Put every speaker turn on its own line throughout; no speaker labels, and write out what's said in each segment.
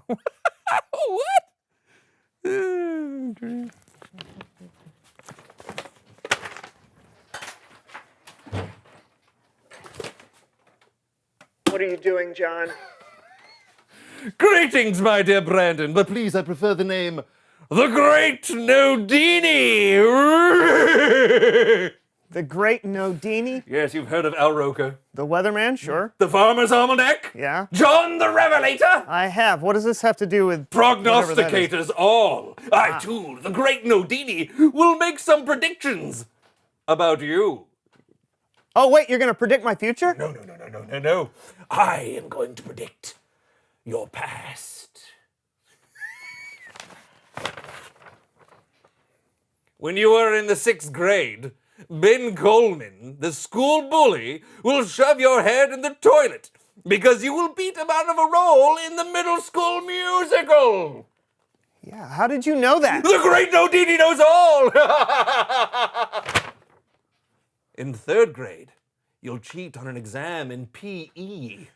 What?
What are you doing, Jon?
Greetings, my dear Brandon, but please, I prefer the name The Great Nodini.
The Great Nodini?
Yes, you've heard of Al Roker.
The Weatherman, sure.
The Farmer's Almanac?
Yeah.
John the Revelator?
I have. What does this have to do with
Prognosticators all. I, too, the Great Nodini, will make some predictions about you.
Oh, wait, you're going to predict my future?
No. I am going to predict your past. When you are in the 6th grade, Ben Coleman, the school bully, will shove your head in the toilet because you will beat him out of a role in the middle school musical.
Yeah, how did you know that?
The Great Nodini knows all! In 3rd grade, you'll cheat on an exam in PE.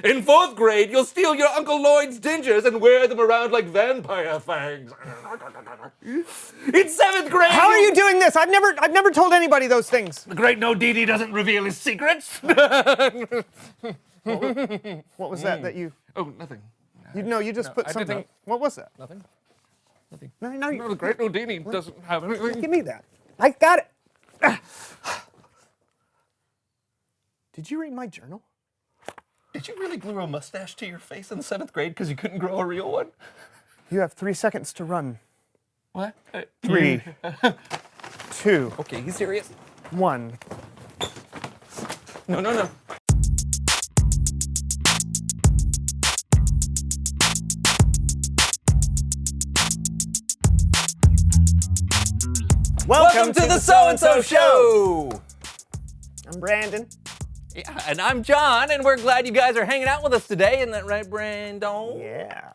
In 4th grade, you'll steal your Uncle Lloyd's dingers and wear them around like vampire fangs. In 7th grade,
How are you doing this? I've never told anybody those things.
The Great Nodini doesn't reveal his secrets.
What was that you...
Oh, nothing.
You just put
I did
something...
not.
What was that?
Nothing.
No,
The Great Nodini doesn't have anything.
give me that. I got it. Did you read my journal?
Did you really glue a mustache to your face in 7th grade because you couldn't grow a real one?
You have 3 seconds to run.
What?
3, 2,
Okay, you serious?
1.
No. Welcome to the So-and-So Show!
I'm Brandon.
Yeah, and I'm Jon, and we're glad you guys are hanging out with us today. Isn't that right, Brandon?
Yeah.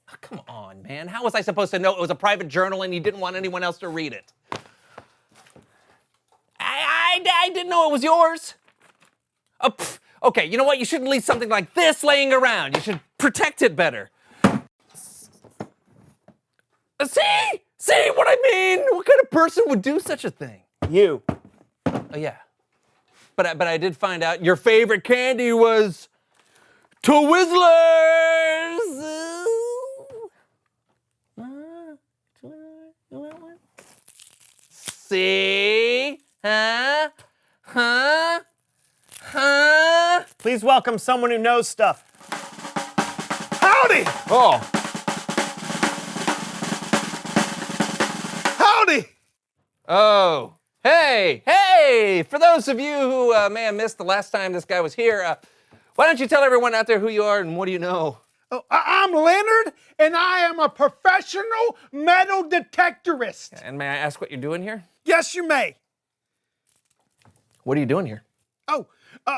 Oh, come on, man. How was I supposed to know it was a private journal and you didn't want anyone else to read it? I didn't know it was yours. Oh, okay, you know what? You shouldn't leave something like this laying around. You should protect it better. See what I mean? What kind of person would do such a thing?
You.
Oh, yeah. But I did find out your favorite candy was Twizzlers. See? Huh?
Please welcome someone who knows stuff.
Howdy!
Oh.
Howdy!
Oh. Hey! For those of you who may have missed the last time this guy was here, why don't you tell everyone out there who you are and what do you know?
Oh, I'm Leonard, and I am a professional metal detectorist.
And may I ask what you're doing here?
Yes, you may.
What are you doing here?
Oh,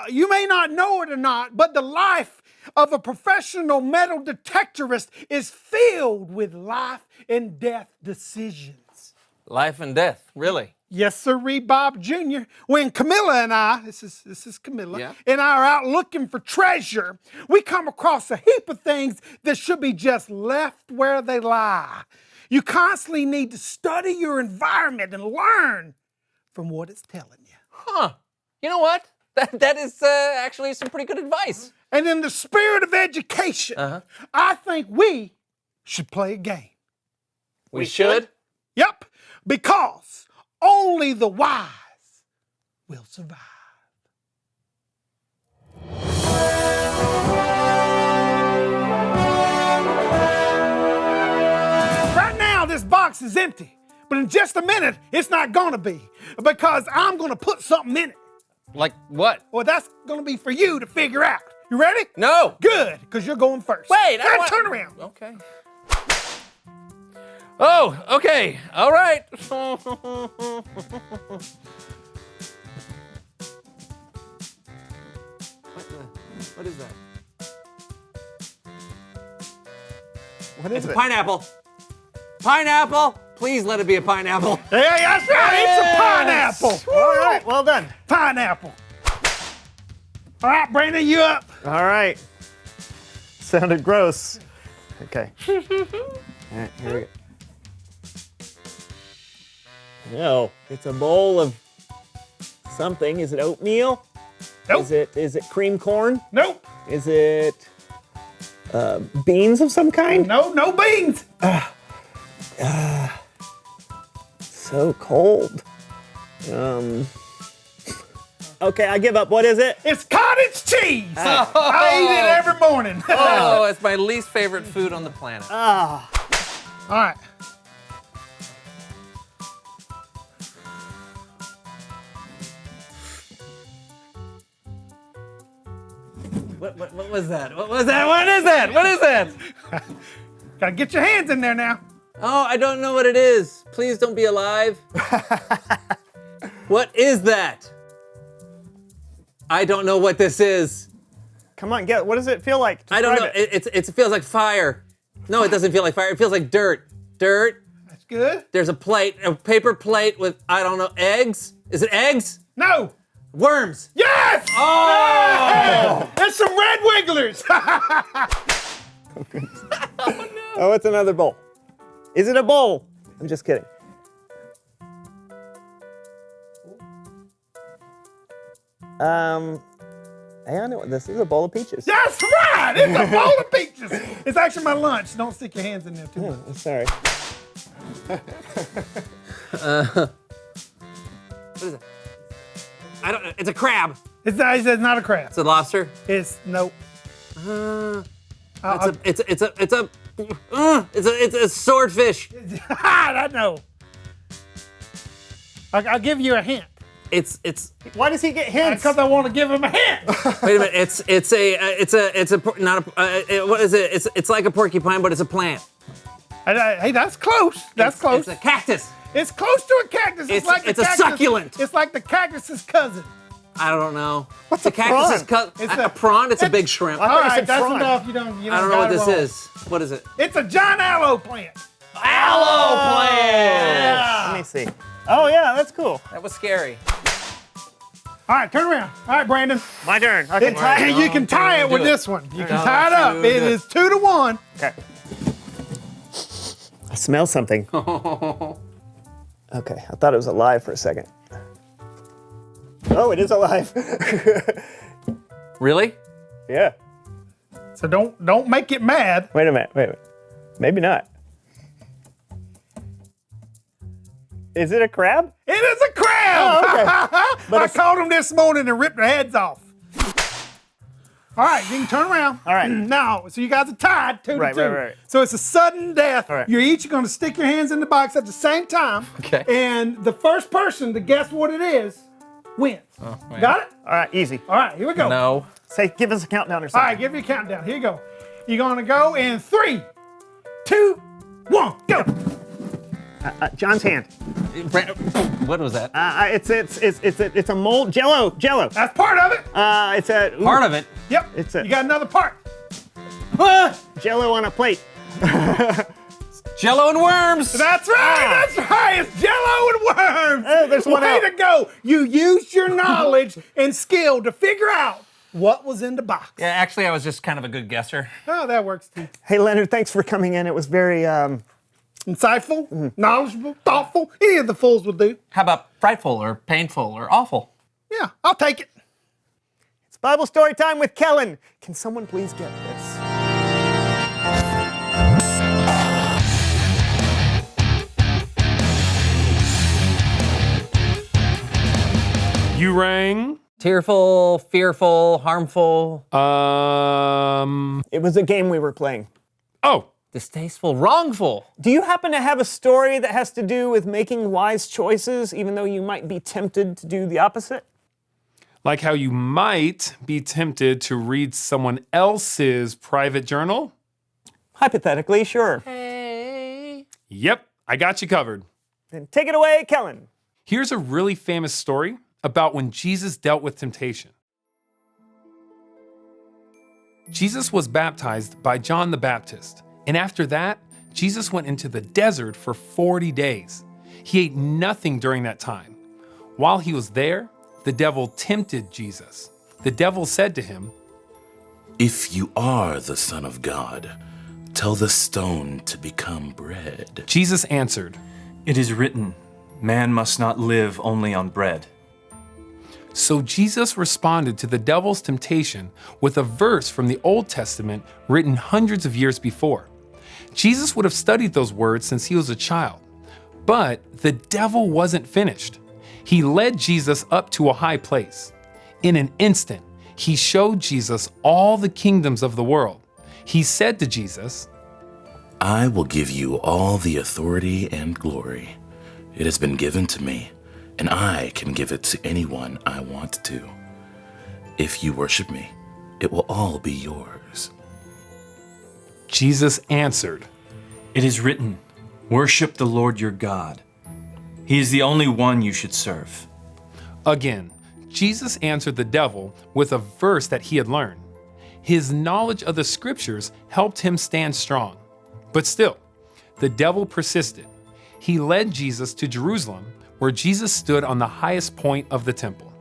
you may not know it or not, but the life of a professional metal detectorist is filled with life and death decisions.
Life and death, really?
Yes, sirree, Bob Jr. When Camilla and I, this is Camilla,
Yeah.
and I are out looking for treasure, we come across a heap of things that should be just left where they lie. You constantly need to study your environment and learn from what it's telling you.
Huh. You know what? That is actually some pretty good advice.
And in the spirit of education, I think we should play a game.
We should?
Yep, because only the wise will survive. Right now, this box is empty, but in just a minute, it's not gonna be, because I'm gonna put something in it.
Like what?
Well, that's gonna be for you to figure out. You ready?
No.
Good, because you're going first.
Wait, I
Now
want-
turn around.
Okay. Oh, okay. All right. What is that?
What is it?
Pineapple. Pineapple. Please let it be a pineapple.
Yeah, that's right. It's a pineapple.
All right, well done.
Pineapple. All right, Brandon, you up?
All right. Sounded gross. Okay. All right, here we go. No, it's a bowl of something. Is it oatmeal?
Nope.
Is it cream corn?
Nope.
Is it beans of some kind?
No beans.
So cold. Okay, I give up. What is it?
It's cottage cheese. I eat it every morning.
Oh, it's my least favorite food on the planet.
All right.
What was that? What was that? What is that? What is that?
Gotta get your hands in there now.
Oh, I don't know what it is. Please don't be alive. What is that? I don't know what this is.
Come on, what does it feel like?
I don't know.
Describe
It feels like fire. No, it doesn't feel like fire. It feels like dirt. Dirt.
That's good.
There's a plate, a paper plate with, I don't know, eggs? Is it eggs?
No.
Worms.
Yes!
Oh!
There's some red wigglers.
Oh, it's another bowl. Is it a bowl? I'm just kidding. Hey, I know what this is. A bowl of peaches.
That's right. It's a bowl of peaches. It's actually my lunch. Don't stick your hands in there too much.
Oh, sorry.
What is it? I don't know. It's a crab.
It's not a crab.
It's a lobster.
It's nope.
It's a swordfish.
I know. I'll give you a hint.
It's
Why does he get hints?
Because I want to give him a hint.
wait a minute. What is it? It's like a porcupine, but it's a plant.
Hey, that's close. That's close.
It's a cactus.
It's close to a cactus.
It's
like
a
cactus.
succulent.
It's like the cactus's cousin.
I don't know.
What's
the
a
cactus
prawn?
is a prawn. It's a big shrimp.
I
All
thought you
right,
said
that's
prawn.
enough. You don't
I don't know what
got it
this
wrong.
is. What is it?
It's a John Aloe plant.
Aloe plant.
Let me see. Oh, yeah, that's cool.
That was scary.
All right, turn around. All right, Brandon.
My turn. I can tie it.
You can tie it with
do it.
this one. You can
No,
tie it up.
do
It
it.
is 2-1.
Okay. I smell something. Okay, I thought it was alive for a second. Oh, it is alive.
Really?
Yeah.
So don't make it mad.
Wait a minute. Maybe not. Is it a crab?
It is a crab.
Oh, okay.
I caught them this morning and ripped their heads off. All right, you can turn around.
All right.
Now, so you guys are tied 2-2.
Right.
So it's a sudden death.
All right.
You're each going to stick your hands in the box at the same time.
Okay.
And the first person to guess what it is wins.
Oh, man.
Got it?
All right, easy.
All right, here we go.
No.
Give us a countdown or
All
something.
right, give me a countdown. Here you go. You're going to go in 3, 2, 1, go.
John's hand.
What was that?
It's a mold. Jello.
That's part of it.
It's a
Part of it.
Yep.
It's a-
You got another part.
Jello on a plate.
Jello and worms.
That's right. That's right. It's Jello and worms.
Oh, there's one
Way
out.
to go. You used your knowledge and skill to figure out what was in the box.
Yeah, actually, I was just kind of a good guesser.
Oh, that works too.
Hey, Leonard, thanks for coming in. It was very,
Insightful, knowledgeable, thoughtful. Any of the fools will do.
How about frightful or painful or awful?
Yeah, I'll take it.
It's Bible story time with Kellen. Can someone please get this?
You rang.
Tearful, fearful, harmful,
It was a game we were playing.
Oh,
distasteful, wrongful.
Do you happen to have a story that has to do with making wise choices, even though you might be tempted to do the opposite?
like how you might be tempted to read someone else's private journal?
Hypothetically, sure.
Yep, I got you covered.
Then take it away, Kellen.
Here's a really famous story about when Jesus dealt with temptation. Jesus was baptized by John the Baptist, and after that, Jesus went into the desert for 40 days. He ate nothing during that time. While he was there, the devil tempted Jesus. The devil said to him,
"If you are the Son of God, Tell the stone to become bread.
Jesus answered,
It is written, man must not live only on bread.
So Jesus responded to the devil's temptation with a verse from the Old Testament written hundreds of years before. Jesus would have studied those words since he was a child. But the devil wasn't finished. He led Jesus up to a high place. In an instant, he showed Jesus all the kingdoms of the world. He said to Jesus,
I will give you all the authority and glory. It has been given to me, and I can give it to anyone I want to. If you worship me, it will all be yours.
Jesus answered,
It is written, worship the Lord your God. He is the only one you should serve.
Again, Jesus answered the devil with a verse that he had learned. His knowledge of the scriptures helped him stand strong. But still, the devil persisted. He led Jesus to Jerusalem, where Jesus stood on the highest point of the temple.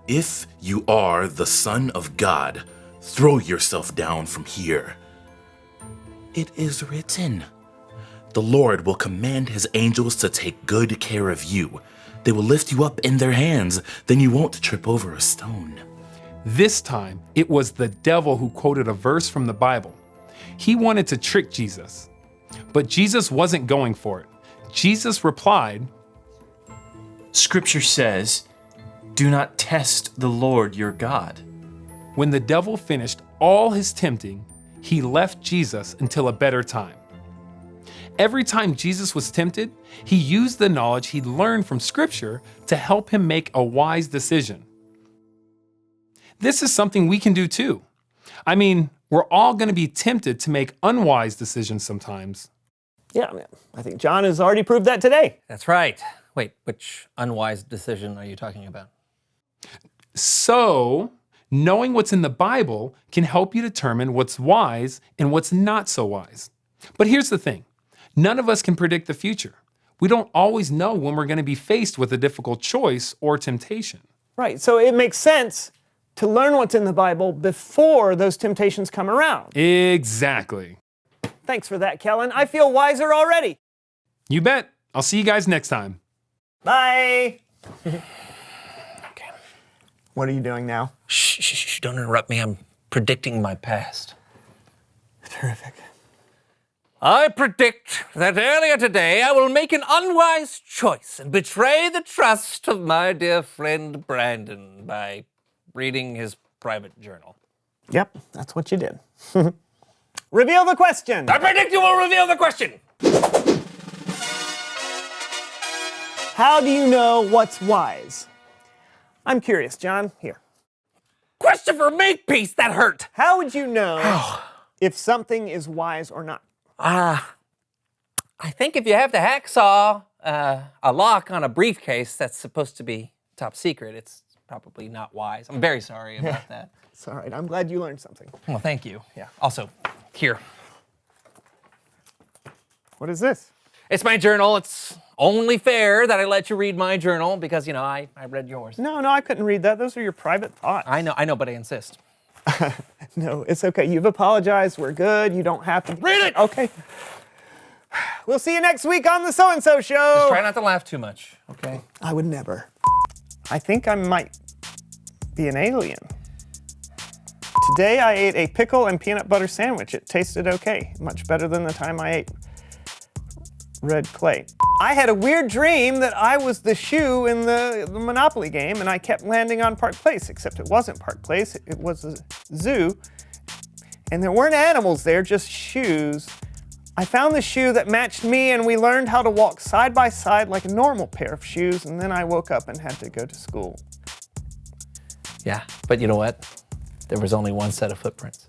If you are the Son of God, throw yourself down from here. It is written, the Lord will command his angels to take good care of you. They will lift you up in their hands, then you won't trip over a stone.
This time, it was the devil who quoted a verse from the Bible. He wanted to trick Jesus, but Jesus wasn't going for it. Jesus replied,
Scripture says, do not test the Lord your God.
When the devil finished all his tempting, he left Jesus until a better time. Every time Jesus was tempted, he used the knowledge he'd learned from Scripture to help him make a wise decision. This is something we can do too. I mean, we're all going to be tempted to make unwise decisions sometimes.
Yeah, I think Jon has already proved that today.
That's right. Wait, which unwise decision are you talking about?
So, knowing what's in the Bible can help you determine what's wise and what's not so wise. But here's the thing. None of us can predict the future. We don't always know when we're going to be faced with a difficult choice or temptation.
Right, so it makes sense to learn what's in the Bible before those temptations come around.
Exactly.
Thanks for that, Kellen. I feel wiser already.
You bet. I'll see you guys next time.
Bye. Okay. What are you doing now?
Shh, don't interrupt me. I'm predicting my past.
Terrific.
I predict that earlier today I will make an unwise choice and betray the trust of my dear friend Brandon by reading his private journal.
Yep, that's what you did. Reveal the question.
I predict you will reveal the question.
How do you know what's wise? I'm curious, Jon. Here.
Christopher Makepeace, that hurt.
How would you know if something is wise or not?
I think if you have the hacksaw, a lock on a briefcase that's supposed to be top secret, it's probably not wise. I'm very sorry about that.
It's all right. I'm glad you learned something.
Well, thank you. Yeah. Also, here.
What is this?
It's my journal. It's only fair that I let you read my journal because, I read yours.
No, I couldn't read that. Those are your private thoughts.
I know, but I insist.
No, it's okay. You've apologized. We're good. You don't have to.
Read it!
Okay. We'll see you next week on the So-and-So Show.
Just try not to laugh too much, okay?
I would never. I think I might be an alien. Today I ate a pickle and peanut butter sandwich. It tasted okay. Much better than the time I ate red clay. I had a weird dream that I was the shoe in the Monopoly game and I kept landing on Park Place, except it wasn't Park Place, it was a zoo. And there weren't animals there, just shoes. I found the shoe that matched me and we learned how to walk side by side like a normal pair of shoes, and then I woke up and had to go to school.
Yeah, but you know what? There was only one set of footprints.